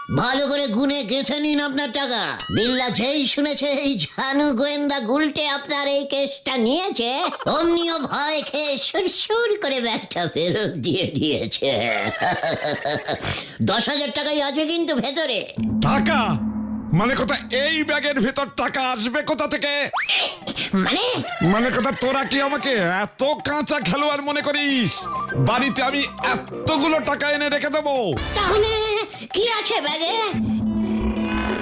ভালো করে গুনে গেঁথে নিন আপনার টাকা। বিল্লা যেই শুনেছে এই ঝানু গোয়েন্দা গুলটে আপনার এই কেসটা নিয়েছে, অমনিও ভয় খেয়ে সুরসুর করে ব্যাগটা ফেরত দিয়ে দিয়েছে। 10,000 টাকাই আছে কিন্তু ভেতরে। টাকা মানে কথা, এই ব্যাগের ভেতর টাকা আসবে কোথা থেকে? মানে কথা, তোরা কি আমাকে এত কাঁচা খেলোয়াড় মনে করিস? বাড়িতে আমি এতগুলো টাকা এনে রেখে দেবো? তাহলে কি আছে ব্যাগে?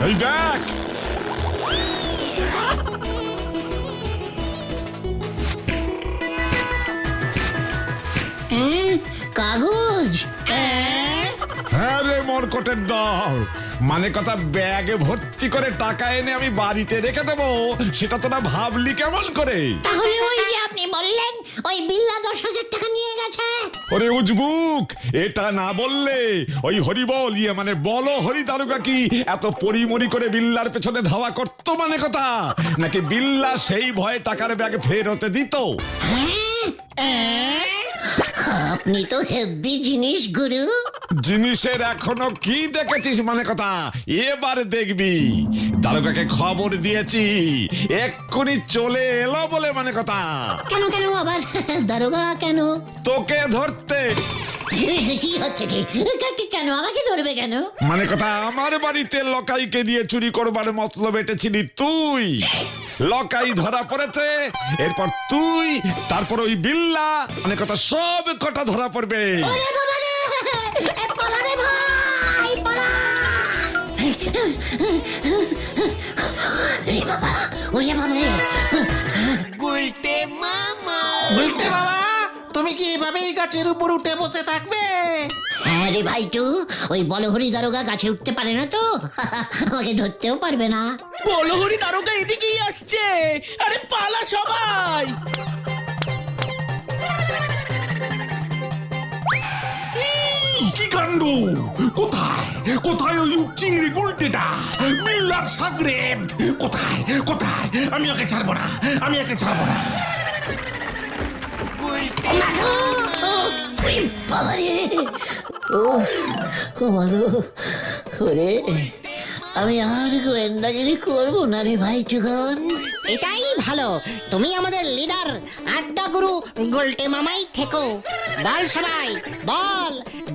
এই দেখ, কাগজ। হ্যাঁ রে মরকটের দল, মানে কথা ব্যাগ ভর্তি করে টাকা এনে আমি বাড়িতে রেখে দেবো, সেটা তোরা ভাবলি কেমন করে? তাহলে ওই যে আপনি বললেন ওই বিল্লা 10,000 টাকা নিয়ে গেছে। ওরে উজবুক, এটা না বললে ওই হরিবল মানে বলো হরি দারোগা কি এত পরিমরি করে বিল্লার পেছনে ধাওয়া করতো মানে কথা, নাকি বিল্লা সেই ভয়ে টাকার ব্যাগ ফেরতে দিত? আপনি তো হেভি জিনিস গুরু। জিনিসের এখনো কি দেখেছিস মানে কথা? এবার দেখবি। দারোগাকে খবর দিয়েছি, এক্ষুনি চলে এলো বলে মানে কথা। কেন কেন আবার দারোগা কেন? তোকে ধরতে। কি হচ্ছে কি? কেন আমাকে ধরবে কেন? মানে কথা, আমার বাড়িতে লকাইকে দিয়ে চুরি করবার মতলব এটেছিলি তুই। লকাই ধরা পড়েছে, এরপর তুই, তারপর ওই বিল্লা, মানে কথা সব কটা ধরা পড়বে। ওরে বাবা রে, পালা রে ভাই, পালা। ওরে বাবা, ওরে বাবা রে। গুলটে বাবা, তুমি কি এভাবেই গাছের উপর উঠে বসে থাকবে? হ্যাঁ রে ভাইটু, ওই বলহরি দারোগা গাছে উঠতে পারে না তো, আমাকে ধরতেও পারবে না। বলহরি দারোগা এদিকেই আসছে, আরে পালা সবাই। কি কাণ্ড! কোথায় কোথায় ওই চিংড়ি গুলটেটা, বিল্লার সাগরেদ? কোথায় কোথায়? আমি ওকে ছাড়বো না, আমি ওকে ছাড়বো না। আমি আর গোয়েন্দাগিরি করবো না রে ভাই চুগন। এটাই ভালো, তুমি আমাদের লিডার আড্ডা গুরু গোলটে মামাই থেকো। বল সবাই, বল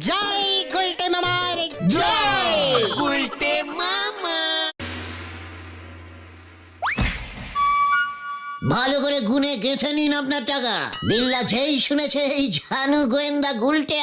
জয় গোলটে মামার জয়। গুলটে মামা। ভালো করে গুনে গেঁথে নিন আপনার টাকা। বিল্লা যেই শুনেছে এই ঝানু গোয়েন্দা গুলটে